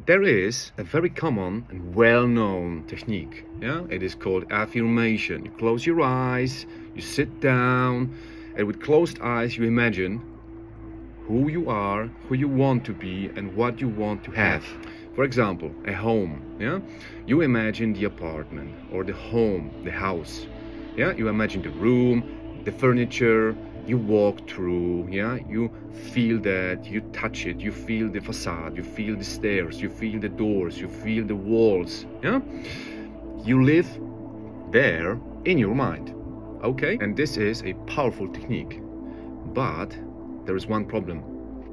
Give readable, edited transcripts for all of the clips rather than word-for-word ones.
There is a very common and well-known technique. It is called affirmation. You close your eyes, you sit down, and with closed eyes you imagine who you are, who you want to be, and what you want to have. For example, a home. You imagine the apartment or the home, the house. You imagine the room, the furniture. You walk through, you feel that, you touch it, you feel the facade, you feel the stairs, you feel the doors, you feel the walls, You live there in your mind, okay? And this is a powerful technique, but there is one problem.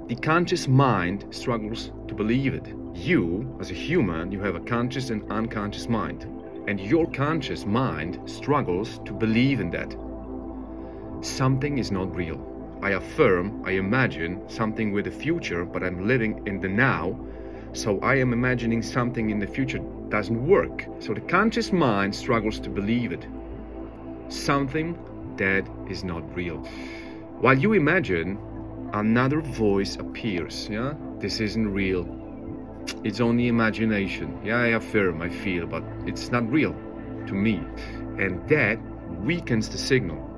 The conscious mind struggles to believe it. You, as a human, you have a conscious and unconscious mind, and your conscious mind struggles to believe in that. Something is not real. I affirm, I imagine something with the future, but I'm living in the now. So I am imagining something in the future doesn't work. So the conscious mind struggles to believe it. Something that is not real. While you imagine, another voice appears. This isn't real. It's only imagination. I affirm, I feel, but it's not real to me. And that weakens the signal.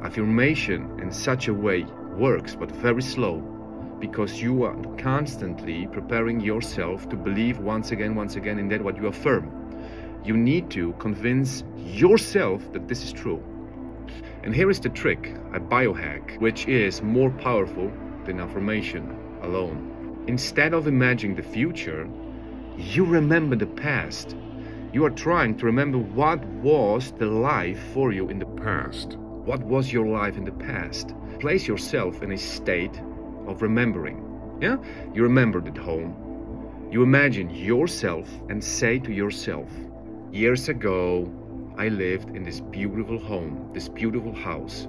Affirmation in such a way works, but very slow, because you are constantly preparing yourself to believe once again in that what you affirm. You need to convince yourself that this is true. And here is the trick, a biohack, which is more powerful than affirmation alone. Instead of imagining the future, you remember the past. You are trying to remember what was the life for you in the past. What was your life in the past? Place yourself in a state of remembering. You remembered at home. You imagine yourself and say to yourself, years ago, I lived in this beautiful home, this beautiful house.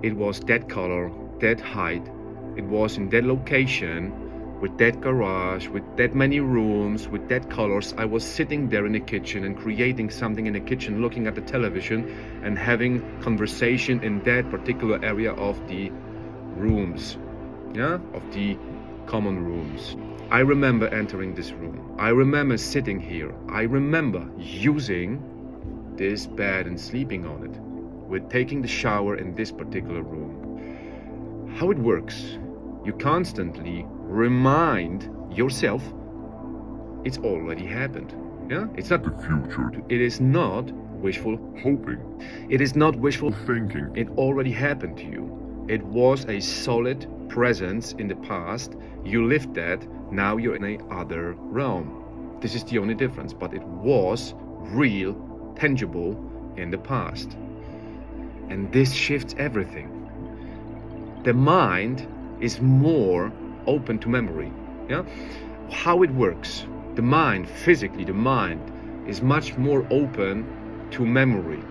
It was that color, that height. It was in that location, with that garage, with that many rooms, with that colors. I was sitting there in the kitchen and creating something in the kitchen, looking at the television and having conversation in that particular area of the rooms, of the common rooms. I remember entering this room. I remember sitting here. I remember using this bed and sleeping on it, with taking the shower in this particular room. How it works? You constantly remind yourself it's already happened. It's not the future. It is not wishful hoping. It is not wishful thinking. It already happened to you. It was a solid presence in the past. You lived that. Now you're in another realm. This is the only difference, but it was real, tangible in the past. And this shifts everything. The mind is more open to memory. How it works. The mind, physically, the mind is much more open to memory,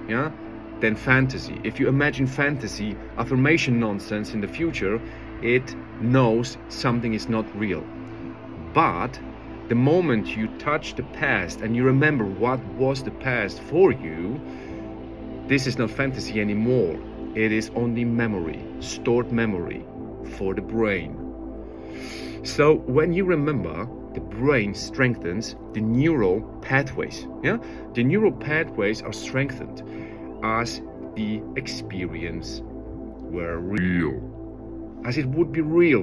than fantasy. If you imagine fantasy, affirmation nonsense in the future, it knows something is not real. But the moment you touch the past and you remember what was the past for you, this is not fantasy anymore. It is only memory, stored memory for the brain. So when you remember, the brain strengthens the neural pathways. The neural pathways are strengthened as the experience were real, as it would be real,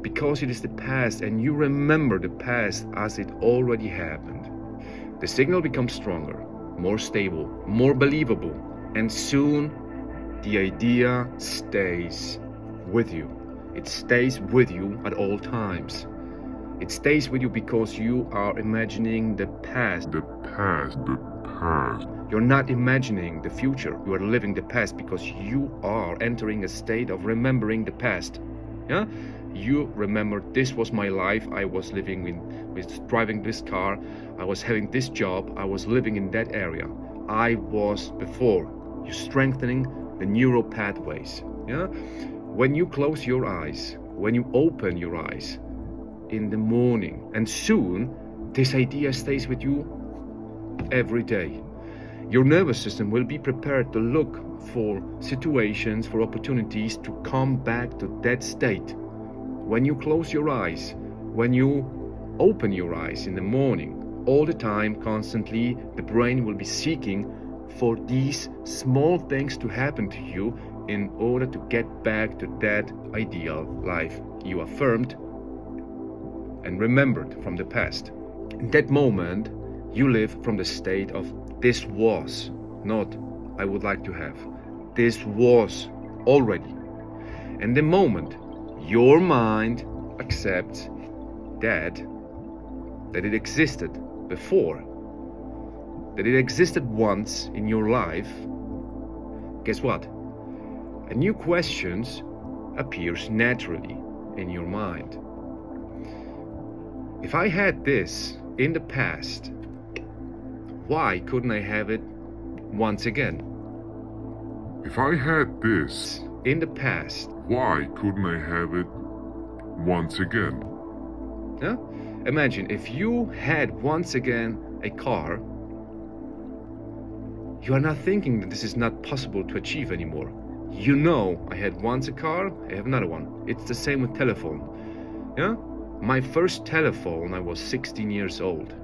because it is the past and you remember the past as it already happened. The signal becomes stronger, more stable, more believable, and soon the idea stays with you. It stays with you at all times. It stays with you because you are imagining the past. The past. You're not imagining the future. You are living the past because you are entering a state of remembering the past. You remember, this was my life. I was living with driving this car. I was having this job. I was living in that area. I was before. You're strengthening the neural pathways. When you close your eyes, when you open your eyes in the morning, and soon this idea stays with you every day. Your nervous system will be prepared to look for situations, for opportunities to come back to that state. When you close your eyes, when you open your eyes in the morning, all the time, constantly, the brain will be seeking for these small things to happen to you in order to get back to that ideal life you affirmed and remembered from the past. In that moment, you live from the state of this was, not I would like to have. This was already. And the moment your mind accepts that it existed before, that it existed once in your life, guess what? A new questions appears naturally in your mind. If I had this in the past, why couldn't I have it once again? If I had this in the past, why couldn't I have it once again? yeah? Imagine if you had once again a car, you are not thinking that this is not possible to achieve anymore. You know, I had once a car, I have another one. It's the same with telephone. Yeah? My first telephone, I was 16 years old.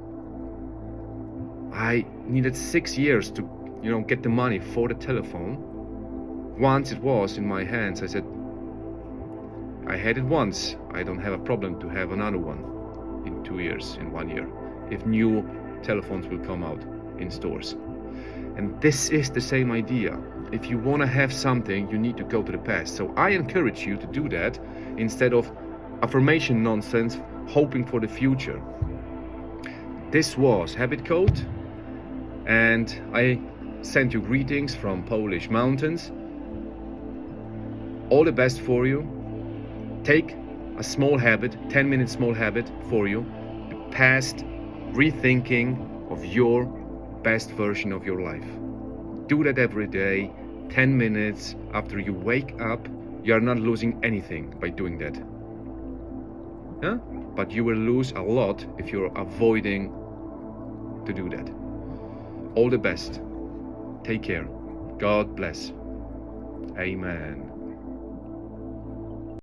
I needed 6 years to, get the money for the telephone. Once it was in my hands, I said, I had it once. I don't have a problem to have another one in 2 years, in 1 year, if new telephones will come out in stores. And this is the same idea. If you want to have something, you need to go to the past. So I encourage you to do that instead of affirmation nonsense, hoping for the future. This was Habit Code, and I send you greetings from Polish mountains. All the best for you. Take a small habit, 10-minute small habit for you, the past rethinking of your best version of your life. Do that every day, 10 minutes after you wake up. You are not losing anything by doing that. Yeah? But you will lose a lot if you're avoiding to do that. All the best. Take care. God bless. Amen.